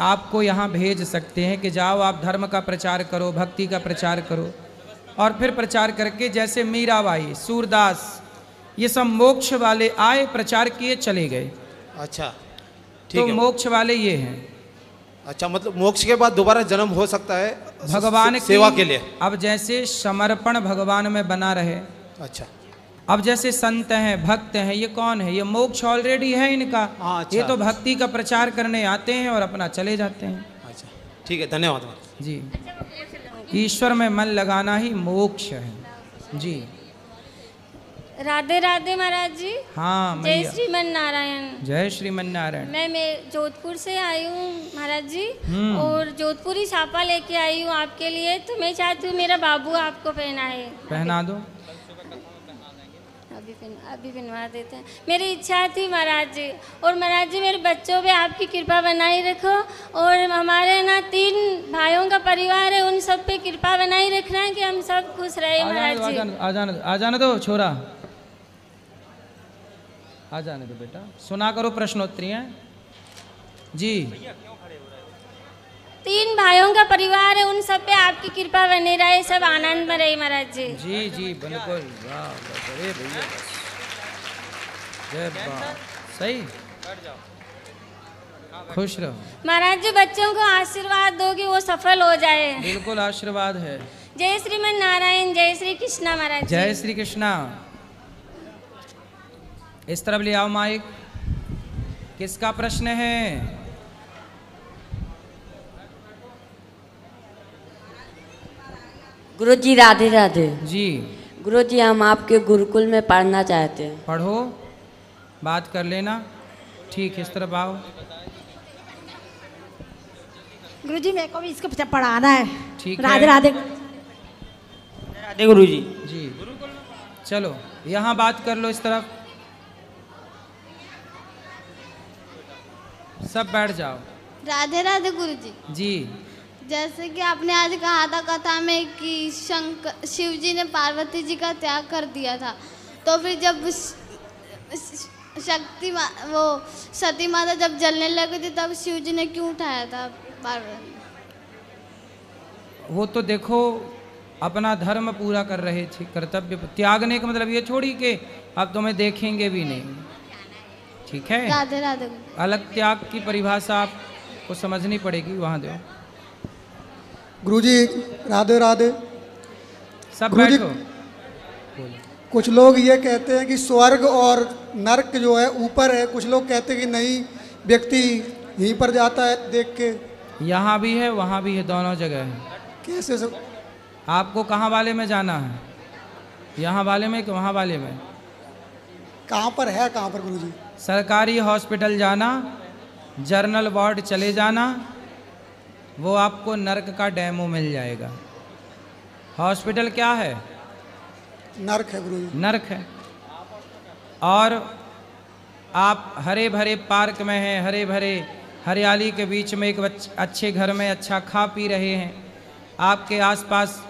आपको यहाँ भेज सकते हैं कि जाओ आप धर्म का प्रचार करो, भक्ति का प्रचार करो, और फिर प्रचार करके जैसे मीराबाई, सूरदास, ये सब मोक्ष वाले आए, प्रचार किए, चले गए। अच्छा तो मोक्ष वाले ये हैं। अच्छा, मतलब मोक्ष के बाद दोबारा जन्म हो सकता है भगवान सेवा के लिए। अब जैसे समर्पण भगवान में बना रहे। अच्छा, अब जैसे संत हैं, भक्त हैं, ये कौन है? ये मोक्ष ऑलरेडी है इनका। अच्छा, ये तो भक्ति का प्रचार करने आते हैं और अपना चले जाते हैं। अच्छा ठीक है, धन्यवाद जी। ईश्वर में मन लगाना ही मोक्ष है जी। राधे राधे महाराज जी। हाँ, जय श्रीमन नारायण। जय श्रीमन नारायण। मैं जोधपुर से आई हूँ महाराज जी, और जोधपुरी छापा लेके आई हूँ आपके लिए। तो मैं चाहती हूँ मेरा बाबू आपको पहनाए। पहना दो। अभी पहनवा देते हैं। मेरी इच्छा थी महाराज जी, और महाराज जी मेरे बच्चों पे आपकी कृपा बनाई रखो, और हमारे ना 3 भाइयों का परिवार है, उन सब पे कृपा बनाई रखना है कि हम सब खुश रहे महाराज जी। आ जाने दो छोरा, आ जाने दो बेटा, सुना करो प्रश्नोत्तरियां जी। 3 भाइयों का परिवार है, उन सब पे आपकी कृपा बनी रहे, सब आनंद में रहे महाराज जी। जी जी बिल्कुल। वाह भैया, जय बाबा। सही, खुश रहो महाराज जी। बच्चों को आशीर्वाद दो कि वो सफल हो जाए। बिल्कुल आशीर्वाद है। जय श्रीमन नारायण। जय श्री कृष्णा महाराज जी। जय श्री कृष्णा। इस तरफ ले आओ माइक। किसका प्रश्न है? गुरुजी राधे राधे जी। गुरुजी, हम आपके गुरुकुल में पढ़ना चाहते हैं। पढ़ो, बात कर लेना। ठीक है, इस तरफ आओ। गुरुजी मेरे को भी इसको पढ़ाना है। ठीक राधे है। राधे राधे गुरुजी जी। चलो यहाँ बात कर लो, इस तरफ सब बैठ जाओ। राधे राधे गुरुजी जी। जैसे कि आपने आज कहा था कथा में कि शिव जी ने पार्वती जी का त्याग कर दिया था, तो फिर जब वो सती माता जब जलने लगी थी, तब शिव जी ने क्यों उठाया था पार्वती? वो तो देखो अपना धर्म पूरा कर रहे थे, कर्तव्य त्यागने का मतलब ये छोड़ी कि अब तुम्हें देखेंगे भी नहीं। ठीक है, राधे राधे। अलग त्याग की परिभाषा आपको समझनी पड़ेगी, वहाँ दो। गुरुजी राधे राधे। सब बैठो। कुछ लोग ये कहते हैं कि स्वर्ग और नरक जो है ऊपर है, कुछ लोग कहते हैं कि नहीं, व्यक्ति यहीं पर जाता है देख के। यहाँ भी है, वहाँ भी है, दोनों जगह है। कैसे आपको कहाँ वाले में जाना है? यहाँ वाले में कि वहाँ वाले में? कहाँ पर है, कहाँ पर गुरुजी? सरकारी हॉस्पिटल जाना, जर्नल वार्ड चले जाना, वो आपको नर्क का डेमो मिल जाएगा। हॉस्पिटल क्या है? नर्क है गुरुजी। नर्क है। और आप हरे भरे पार्क में हैं, हरे भरे हरियाली के बीच में एक अच्छे घर में अच्छा खा पी रहे हैं, आपके आसपास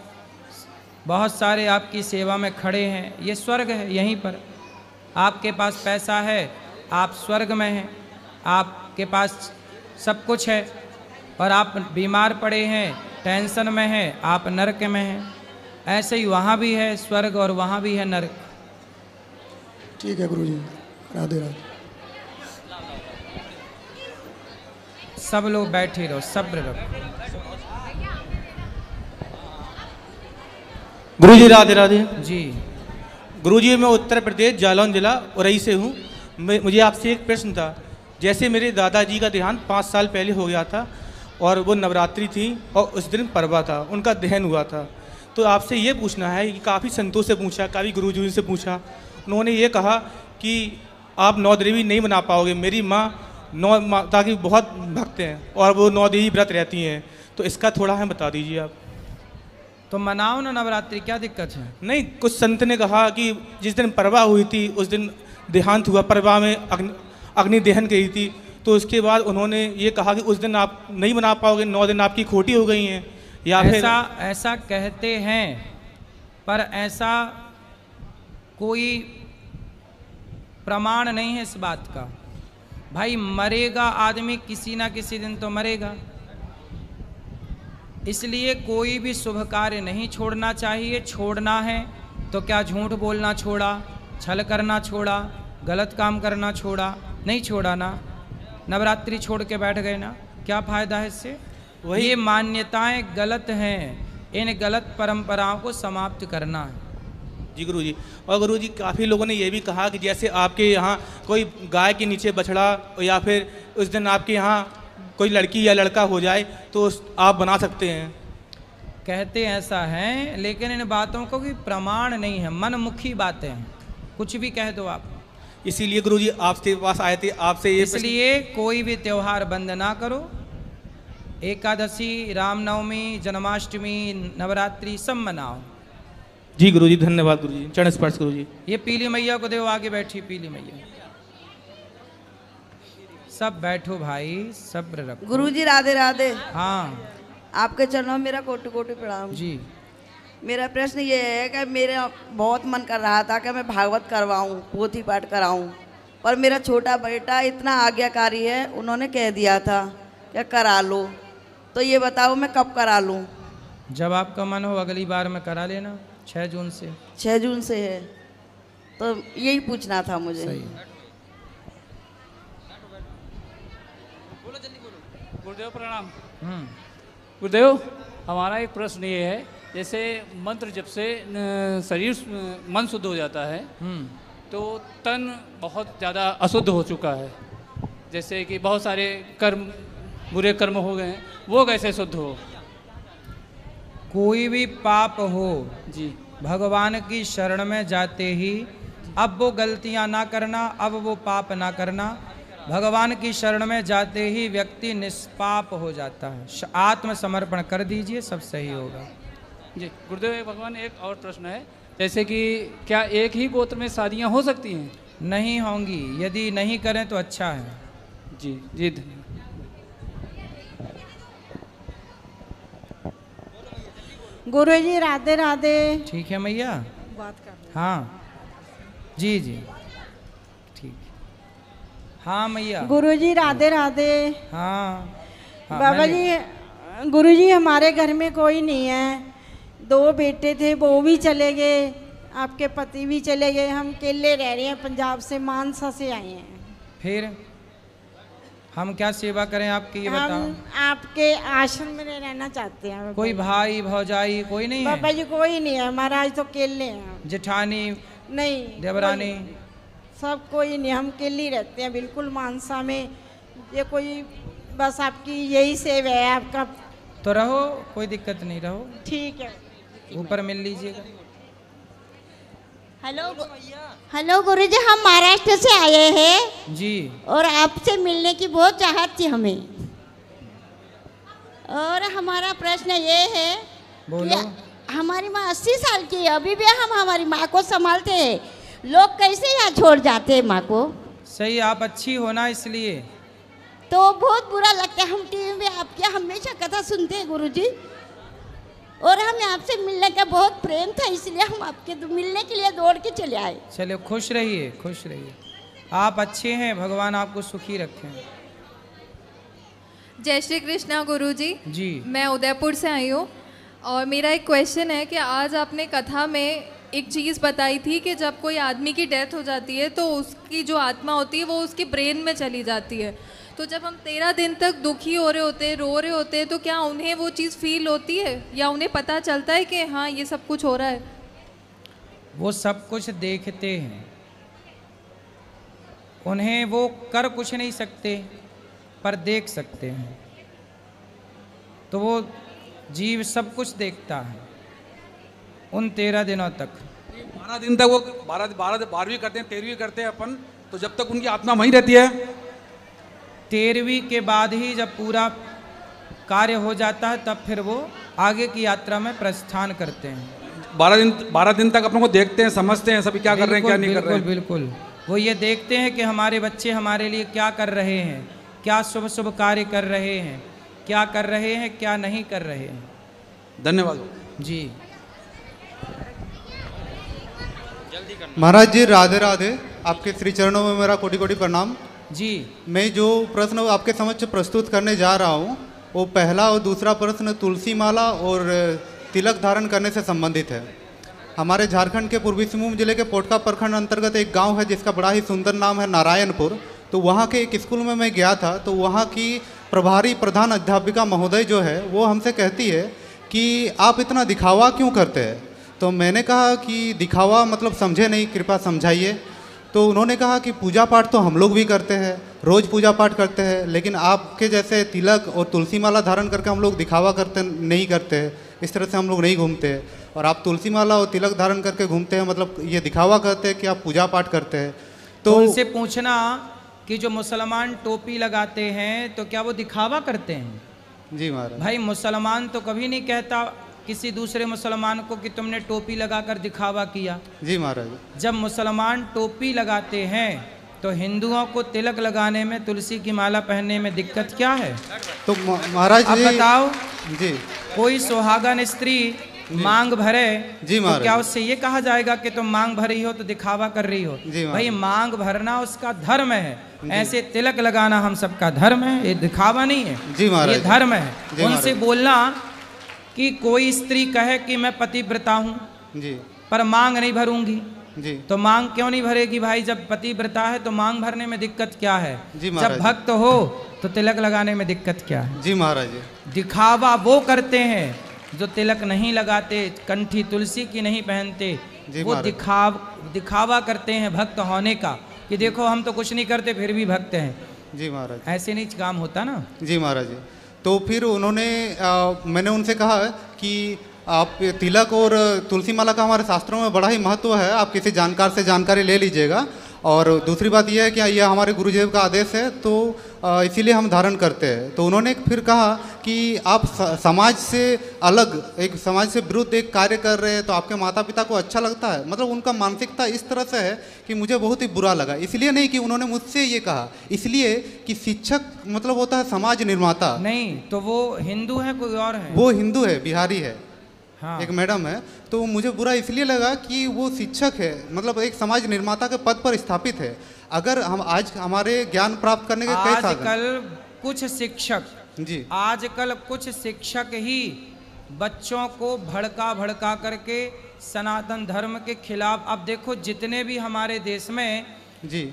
बहुत सारे आपकी सेवा में खड़े हैं, ये स्वर्ग है। यहीं पर आपके पास पैसा है, आप स्वर्ग में हैं, आपके पास सब कुछ है, और आप बीमार पड़े हैं, टेंशन में हैं, आप नरक में हैं। ऐसे ही वहाँ भी है स्वर्ग और वहाँ भी है नरक। ठीक है गुरुजी, राधे राधे। सब लोग बैठे रहो, सब्र रखो। गुरुजी राधे राधे जी। गुरुजी, मैं उत्तर प्रदेश जालौन जिला उरई से हूँ। मुझे आपसे एक प्रश्न था। जैसे मेरे दादाजी का देहांत 5 साल पहले हो गया था, और वो नवरात्रि थी और उस दिन परवा था, उनका दहन हुआ था। तो आपसे ये पूछना है कि काफ़ी संतों से पूछा, काफ़ी गुरुजी से पूछा, उन्होंने ये कहा कि आप 9 देवी नहीं बना पाओगे। मेरी माँ 9 माता की बहुत भक्त हैं और वो 9 देवी व्रत रहती हैं, तो इसका थोड़ा हमें बता दीजिए आप। तो मनाओ ना नवरात्रि, क्या दिक्कत है? नहीं, कुछ संत ने कहा कि जिस दिन परवा हुई थी उस दिन देहांत हुआ, परवा में अग्नि दहन गई थी, तो उसके बाद उन्होंने ये कहा कि उस दिन आप नहीं बना पाओगे, 9 दिन आपकी खोटी हो गई हैं, या फिर ऐसा कहते हैं, पर ऐसा कोई प्रमाण नहीं है इस बात का। भाई मरेगा आदमी, किसी ना किसी दिन तो मरेगा। इसलिए कोई भी शुभ कार्य नहीं छोड़ना चाहिए। छोड़ना है तो क्या झूठ बोलना छोड़ा, छल करना छोड़ा, गलत काम करना छोड़ा? नहीं छोड़ा ना। नवरात्रि छोड़ के बैठ गए ना, क्या फायदा है इससे? ये मान्यताएं गलत हैं, इन गलत परंपराओं को समाप्त करना है। जी गुरुजी। और गुरुजी काफ़ी लोगों ने ये भी कहा कि जैसे आपके यहाँ कोई गाय के नीचे बछड़ा या फिर उस दिन आपके यहाँ कोई लड़की या लड़का हो जाए तो आप बना सकते हैं। कहते ऐसा है, लेकिन इन बातों को कोई प्रमाण नहीं है, मनमुखी बातें हैं, कुछ भी कह दो आप। इसीलिए गुरुजी आपके पास आए थे, आपसे ये इसलिए कोई भी त्योहार बंद ना करो। एकादशी, रामनवमी, जन्माष्टमी, नवरात्रि सब मनाओ। जी गुरुजी, धन्यवाद गुरुजी। चरण स्पर्श गुरुजी। ये पीली मैया को दो, आगे बैठी पीली मैया। सब बैठो भाई, सब्र रखो। गुरुजी राधे राधे। हाँ, आपके चरणों में मेरा कोटि कोटि प्रणाम जी। मेरा प्रश्न ये है कि मेरा बहुत मन कर रहा था कि मैं भागवत करवाऊं, पोथी पाठ कराऊं, पर मेरा छोटा बेटा इतना आज्ञाकारी है, उन्होंने कह दिया था कि करा लो। तो ये बताओ मैं कब करा लूं? जब आपका मन हो, अगली बार में करा लेना। 6 जून से। 6 जून से है, तो यही पूछना था मुझे। सही। गुरुदेव प्रणाम। गुरुदेव, हमारा एक प्रश्न ये है, जैसे मंत्र जब से शरीर मन शुद्ध हो जाता है तो तन बहुत ज़्यादा अशुद्ध हो चुका है, जैसे कि बहुत सारे कर्म, बुरे कर्म हो गए हैं, वो कैसे शुद्ध हो? कोई भी पाप हो जी, भगवान की शरण में जाते ही, अब वो गलतियां ना करना, अब वो पाप ना करना, भगवान की शरण में जाते ही व्यक्ति निष्पाप हो जाता है। आत्मसमर्पण कर दीजिए, सब सही होगा। जी गुरुदेव, भगवान एक और प्रश्न है, जैसे कि क्या एक ही गोत्र में शादियां हो सकती हैं? नहीं होंगी, यदि नहीं करें तो अच्छा है। जी जी, धन्यवाद। गुरुजी राधे राधे। ठीक है मैया, बात कर। हाँ जी जी, ठीक। हाँ मैया। गुरुजी राधे राधे। हाँ, हाँ बाबा जी, गुरुजी हमारे घर में कोई नहीं है, 2 बेटे थे वो भी चले गए, आपके पति भी चले गए, हम अकेले रह रहे हैं, पंजाब से मानसा से आए हैं। फिर हम क्या सेवा करें आपकी, ये बताओ। हम आपके आश्रम में रहना चाहते हैं। कोई भाई भौजाई कोई नहीं है? बाबा जी कोई नहीं है, महाराज तो अकेले हैं। जेठानी नहीं, देवरानी सब कोई नहीं, हम अकेले रहते हैं बिल्कुल मानसा में। ये कोई बस आपकी यही सेवा है आपका। तो रहो, कोई दिक्कत नहीं, रहो। ठीक है, ऊपर मिल लीजिएगा। हेलो गुरुजी, हम महाराष्ट्र से आए हैं जी, और आपसे मिलने की बहुत चाहत थी हमें। और हमारा प्रश्न ये है बोलो। कि हमारी माँ 80 साल की है, अभी भी हम हमारी माँ को संभालते हैं, लोग कैसे यहाँ छोड़ जाते हैं माँ को? सही, आप अच्छी हो ना, इसलिए तो बहुत बुरा लगता है। हम टीवी में आपकी हमेशा कथा सुनते हैं गुरुजी, और हमें आपसे मिलने का बहुत प्रेम था, इसलिए हम आपके मिलने के लिए दौड़ के चले आए। चलो, खुश रहिए, खुश रहिए। आप अच्छे हैं, भगवान आपको सुखी रखें। जय श्री कृष्णा गुरुजी। जी, मैं उदयपुर से आई हूँ और मेरा एक क्वेश्चन है कि आज आपने कथा में एक चीज़ बताई थी कि जब कोई आदमी की डेथ हो जाती है तो उसकी जो आत्मा होती है वो उसकी ब्रेन में चली जाती है। तो जब हम 13 दिन तक दुखी हो रहे होते हैं, रो रहे होते हैं, तो क्या उन्हें वो चीज़ फील होती है या उन्हें पता चलता है कि हाँ ये सब कुछ हो रहा है? वो सब कुछ देखते हैं, उन्हें वो कर कुछ नहीं सकते पर देख सकते हैं। तो वो जीव सब कुछ देखता है उन 13 दिनों तक। 12 दिन तक वो 12वीं करते हैं, 13वीं करते हैं अपन, तो जब तक उनकी आत्मा वहीं रहती है। 13वीं के बाद ही जब पूरा कार्य हो जाता है तब फिर वो आगे की यात्रा में प्रस्थान करते हैं। 12 दिन तक अपनों को देखते हैं, समझते हैं सभी क्या कर रहे हैं, क्या नहीं कर रहे हैं। बिल्कुल, वो ये देखते हैं कि हमारे बच्चे हमारे लिए क्या कर रहे हैं, क्या शुभ शुभ कार्य कर रहे हैं, क्या कर रहे हैं, क्या नहीं कर रहे हैं। धन्यवाद जी। महाराज जी राधे राधे। आपके श्री चरणों में मेरा कोटि कोटि प्रणाम। जी। मैं जो प्रश्न आपके समक्ष प्रस्तुत करने जा रहा हूँ वो पहला और दूसरा प्रश्न तुलसी माला और तिलक धारण करने से संबंधित है। हमारे झारखंड के पूर्वी सिंहभूम जिले के पोटका प्रखंड अंतर्गत एक गांव है जिसका बड़ा ही सुंदर नाम है नारायणपुर। तो वहाँ के एक स्कूल में मैं गया था, तो वहाँ की प्रभारी प्रधान अध्यापिका महोदय जो है वो हमसे कहती है कि आप इतना दिखावा क्यों करते हैं। तो मैंने कहा कि दिखावा मतलब समझे नहीं, कृपया समझाइए। तो उन्होंने कहा कि पूजा पाठ तो हम लोग भी करते हैं, रोज़ पूजा पाठ करते हैं, लेकिन आपके जैसे तिलक और तुलसी माला धारण करके हम लोग दिखावा करते नहीं करते हैं, इस तरह से हम लोग नहीं घूमते हैं। और आप तुलसी माला और तिलक धारण करके घूमते हैं, मतलब ये दिखावा करते हैं कि आप पूजा पाठ करते हैं। तो उनसे पूछना कि जो मुसलमान टोपी लगाते हैं तो क्या वो दिखावा करते हैं? जी महाराज। भाई मुसलमान तो कभी नहीं कहता किसी दूसरे मुसलमान को कि तुमने टोपी लगाकर दिखावा किया। जी महाराज। जब मुसलमान टोपी लगाते हैं तो हिंदुओं को तिलक लगाने में, तुलसी की माला पहनने में दिक्कत क्या है? तो महाराज अब बताओ जी, कोई सुहागन स्त्री मांग भरे जी तो क्या उससे ये कहा जाएगा कि तुम मांग भर रही हो तो दिखावा कर रही हो? भाई मांग भरना उसका धर्म है, ऐसे तिलक लगाना हम सबका धर्म है, ये दिखावा नहीं है। जी महाराज। ये धर्म है। उनसे बोलना कि कोई स्त्री कहे कि मैं पतिव्रता हूँ जी, पर मांग नहीं भरूंगी जी, तो मांग क्यों नहीं भरेगी भाई? जब पतिव्रता है तो मांग भरने में दिक्कत क्या है? जी जब भक्त हो तो तिलक लगाने में दिक्कत क्या है? जी महाराज। दिखावा वो करते हैं जो तिलक नहीं लगाते, कंठी तुलसी की नहीं पहनते, वो दिखावा करते हैं भक्त होने का कि देखो हम तो कुछ नहीं करते फिर भी भक्त हैं। जी महाराज। ऐसे नहीं काम होता ना। जी महाराज। तो फिर उन्होंने मैंने उनसे कहा कि आप तिलक और तुलसी माला का हमारे शास्त्रों में बड़ा ही महत्व है, आप किसी जानकार से जानकारी ले लीजिएगा। और दूसरी बात यह है कि यह हमारे गुरुदेव का आदेश है, तो इसीलिए हम धारण करते हैं। तो उन्होंने फिर कहा कि आप समाज से अलग, एक समाज से विरुद्ध एक कार्य कर रहे हैं, तो आपके माता पिता को अच्छा लगता है? मतलब उनका मानसिकता इस तरह से है कि मुझे बहुत ही बुरा लगा। इसलिए नहीं कि उन्होंने मुझसे ये कहा, इसलिए कि शिक्षक मतलब होता है समाज निर्माता। नहीं तो वो हिंदू है कोई और है? वो हिंदू है, बिहारी है। हाँ। एक मैडम है। तो मुझे बुरा इसलिए लगा कि वो शिक्षक है, मतलब एक समाज निर्माता के पद पर स्थापित है। अगर हम आज हमारे ज्ञान प्राप्त करने के कई साधन, आजकल कुछ शिक्षक जी, आजकल कुछ शिक्षक ही बच्चों को भड़का करके सनातन धर्म के खिलाफ, अब देखो जितने भी हमारे देश में जी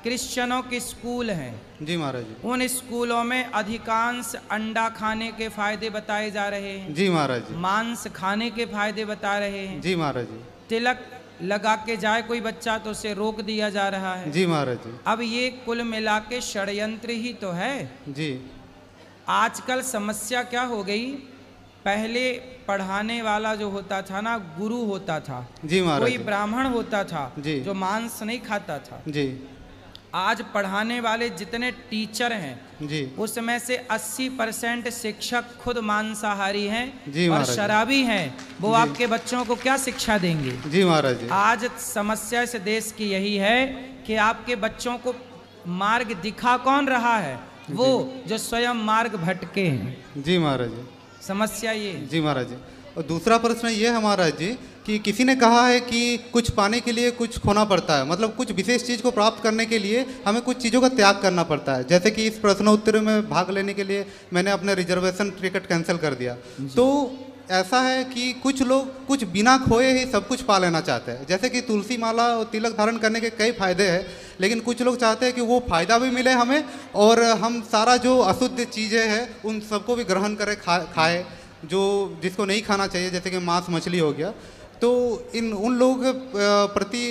क्रिश्चियनों के स्कूल हैं, जी महाराज, उन स्कूलों में अधिकांश अंडा खाने के फायदे बताए जा रहे हैं। जी महाराज। मांस खाने के फायदे बता रहे हैं। जी महाराज। तिलक लगा के जाए कोई बच्चा तो उसे रोक दिया जा रहा है। जी महाराज। अब ये कुल मिला के षड्यंत्र ही तो है। जी। आजकल समस्या क्या हो गई, पहले पढ़ाने वाला जो होता था ना, गुरु होता था। जी महाराज। कोई ब्राह्मण होता था जी, जो मांस नहीं खाता था। जी। आज पढ़ाने वाले जितने टीचर हैं जी, उसमें से 80% शिक्षक खुद मांसाहारी हैं जी और शराबी हैं। वो आपके बच्चों को क्या शिक्षा देंगे? जी महाराज। आज समस्या इस देश की यही है कि आपके बच्चों को मार्ग दिखा कौन रहा है? वो जो स्वयं मार्ग भटके हैं। जी महाराज। समस्या ये। जी महाराज। और दूसरा प्रश्न ये है महाराज जी कि किसी ने कहा है कि कुछ पाने के लिए कुछ खोना पड़ता है, मतलब कुछ विशेष चीज़ को प्राप्त करने के लिए हमें कुछ चीज़ों का त्याग करना पड़ता है। जैसे कि इस प्रश्नोत्तरी में भाग लेने के लिए मैंने अपने रिजर्वेशन टिकट कैंसिल कर दिया। तो ऐसा है कि कुछ लोग कुछ बिना खोए ही सब कुछ पा लेना चाहते हैं। जैसे कि तुलसी माला और तिलक धारण करने के कई फायदे हैं, लेकिन कुछ लोग चाहते हैं कि वो फ़ायदा भी मिले हमें और हम सारा जो अशुद्ध चीज़ें हैं उन सबको भी ग्रहण करें, खाए जो जिसको नहीं खाना चाहिए, जैसे कि मांस मछली हो गया। तो उन लोगों के प्रति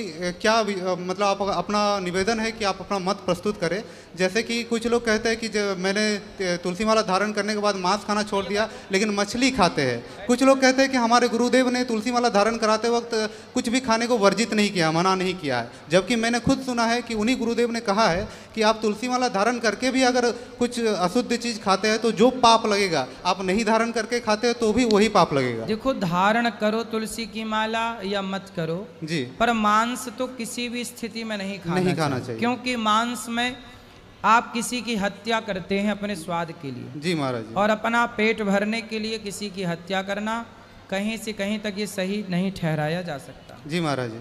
क्या मतलब आप अपना निवेदन है कि आप अपना मत प्रस्तुत करें। जैसे कि कुछ लोग कहते हैं कि जब मैंने तुलसी माला धारण करने के बाद मांस खाना छोड़ दिया लेकिन मछली खाते हैं। कुछ लोग कहते हैं कि हमारे गुरुदेव ने तुलसी माला धारण कराते वक्त कुछ भी खाने को वर्जित नहीं किया, मना नहीं किया है। जबकि मैंने खुद सुना है कि उन्हीं गुरुदेव ने कहा है कि आप तुलसी माला धारण करके भी अगर कुछ अशुद्ध चीज़ खाते हैं तो जो पाप लगेगा, आप नहीं धारण करके खाते हैं तो भी वही पाप लगेगा। देखो, धारण करो तुलसी की माला या मत करो जी, पर मांस तो किसी भी स्थिति में नहीं खाना चाहिए। क्योंकि मांस में आप किसी की हत्या करते हैं अपने स्वाद के लिए। जी महाराज। और अपना पेट भरने के लिए किसी की हत्या करना कहीं से कहीं तक ये सही नहीं ठहराया जा सकता। जी महाराज।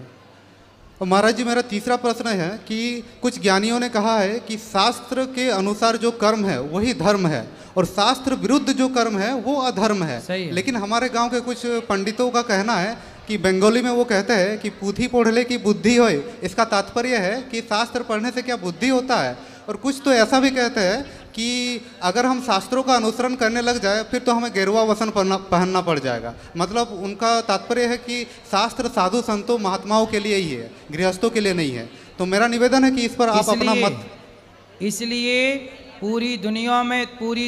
और महाराज जी मेरा तीसरा प्रश्न है कि कुछ ज्ञानियों ने कहा है कि शास्त्र के अनुसार जो कर्म है वही धर्म है और शास्त्र विरुद्ध जो कर्म है वो अधर्म है। लेकिन हमारे गांव के कुछ पंडितों का कहना है कि बंगाली में वो कहते हैं कि पूथी पढ़ले की बुद्धि होए, इसका तात्पर्य है कि शास्त्र पढ़ने से क्या बुद्धि होता है। और कुछ तो ऐसा भी कहते हैं कि अगर हम शास्त्रों का अनुसरण करने लग जाए फिर तो हमें गेरुआ वस्त्र पहनना पड़ जाएगा। मतलब उनका तात्पर्य है कि शास्त्र साधु संतों महात्माओं के लिए ही है, गृहस्थों के लिए नहीं है। तो मेरा निवेदन है कि इस पर आप अपना मत। इसलिए पूरी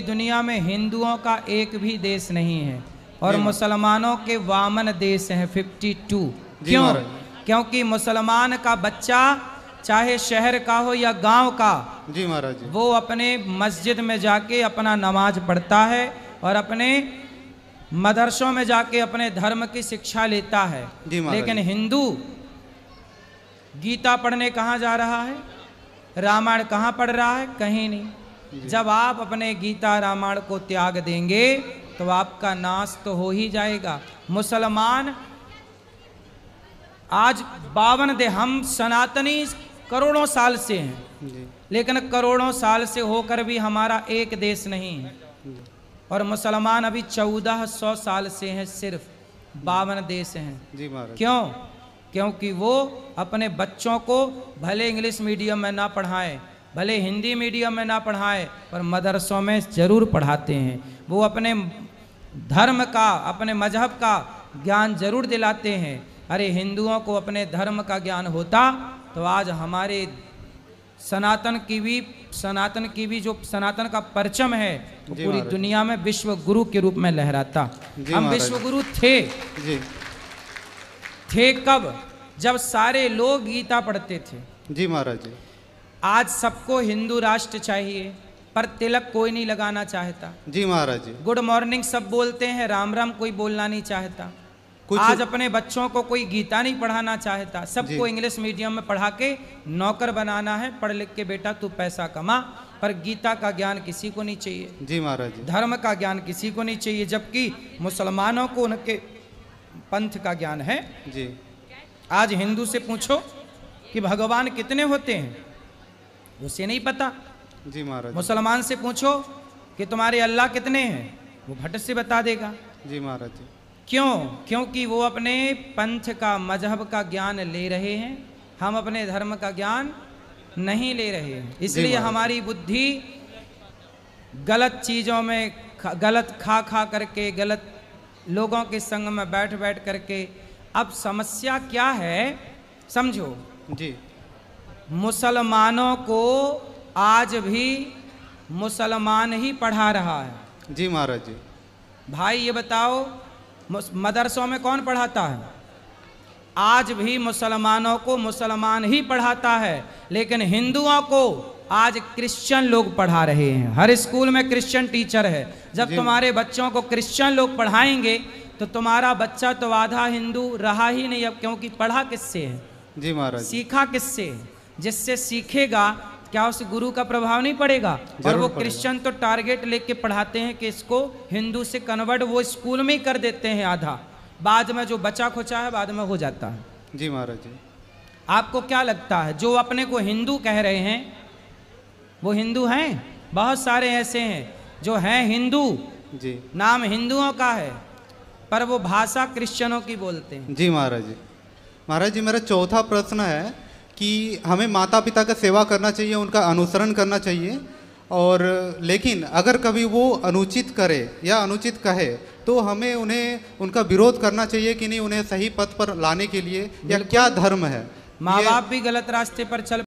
दुनिया में हिंदुओं का एक भी देश नहीं है और मुसलमानों के वामन देश हैं 52। क्यों? क्योंकि मुसलमान का बच्चा चाहे शहर का हो या गांव का, जी महाराज जी, वो अपने मस्जिद में जाके अपना नमाज पढ़ता है और अपने मदरसों में जाके अपने धर्म की शिक्षा लेता है। लेकिन हिंदू गीता पढ़ने कहाँ जा रहा है, रामायण कहाँ पढ़ रहा है? कहीं नहीं। जब आप अपने गीता रामायण को त्याग देंगे तो आपका नाश तो हो ही जाएगा। मुसलमान आज 52 हम सनातनी करोड़ों साल से हैं, लेकिन करोड़ों साल से होकर भी हमारा एक देश नहीं है। और मुसलमान अभी 1400 साल से हैं, सिर्फ 52 देश हैं। जी महाराज। क्यों? क्योंकि वो अपने बच्चों को भले इंग्लिश मीडियम में ना पढ़ाएं, भले हिंदी मीडियम में ना पढ़ाएं, पर मदरसों में जरूर पढ़ाते हैं। वो अपने धर्म का, अपने मजहब का ज्ञान जरूर दिलाते हैं। अरे हिंदुओं को अपने धर्म का ज्ञान होता तो आज हमारे सनातन की भी जो सनातन का परचम है वो पूरी दुनिया में विश्व गुरु के रूप में लहराता। हम विश्व गुरु थे कब? जब सारे लोग गीता पढ़ते थे। जी महाराज जी। आज सबको हिंदू राष्ट्र चाहिए पर तिलक कोई नहीं लगाना चाहता। जी महाराज जी। गुड मॉर्निंग सब बोलते हैं, राम राम कोई बोलना नहीं चाहता। आज अपने बच्चों को कोई गीता नहीं पढ़ाना चाहता, सबको इंग्लिश मीडियम में पढ़ा के नौकर बनाना है। पढ़ लिख के बेटा तू पैसा कमा, पर गीता का ज्ञान किसी को नहीं चाहिए। जी महाराज जी। धर्म का ज्ञान किसी को नहीं चाहिए, जबकि मुसलमानों को उनके पंथ का ज्ञान है। जी। आज हिंदू से पूछो कि भगवान कितने होते हैं, उसे नहीं पता। जी महाराज। मुसलमान से पूछो कि तुम्हारे अल्लाह कितने हैं, वो भट से बता देगा। जी महाराज जी। क्यों? क्योंकि वो अपने पंथ का, मजहब का ज्ञान ले रहे हैं, हम अपने धर्म का ज्ञान नहीं ले रहे हैं। इसलिए हमारी बुद्धि गलत चीज़ों में, गलत खा करके, गलत लोगों के संग में बैठ करके। अब समस्या क्या है समझो जी। मुसलमानों को आज भी मुसलमान ही पढ़ा रहा है। जी महाराज जी। भाई ये बताओ मदरसों में कौन पढ़ाता है? आज भी मुसलमानों को मुसलमान ही पढ़ाता है, लेकिन हिंदुओं को आज क्रिश्चियन लोग पढ़ा रहे हैं। हर स्कूल में क्रिश्चियन टीचर है। जब तुम्हारे बच्चों को क्रिश्चियन लोग पढ़ाएंगे तो तुम्हारा बच्चा तो आधा हिंदू रहा ही नहीं। अब क्योंकि पढ़ा किससे है? जी महाराज। सीखा किससे है? जिससे सीखेगा क्या उस गुरु का प्रभाव नहीं पड़ेगा? और वो क्रिश्चियन तो टारगेट लेके पढ़ाते हैं कि इसको हिंदू से कन्वर्ट वो स्कूल में ही कर देते हैं आधा, बाद में जो बचा खुचा है बाद में हो जाता है। जी महाराज जी। आपको क्या लगता है जो अपने को हिंदू कह रहे हैं वो हिंदू हैं? बहुत सारे ऐसे हैं जो हैं हिंदू, जी, नाम हिंदुओं का है, पर वो भाषा क्रिश्चियनों की बोलते हैं। जी महाराज जी। महाराज जी मेरा चौथा प्रश्न है कि हमें माता पिता का सेवा करना चाहिए, उनका अनुसरण करना चाहिए, और लेकिन अगर कभी वो अनुचित करे या अनुचित कहे तो हमें उन्हें उनका विरोध करना चाहिए कि नहीं, उन्हें सही पथ पर लाने के लिए, या क्या धर्म है? माँ बाप भी गलत रास्ते पर चल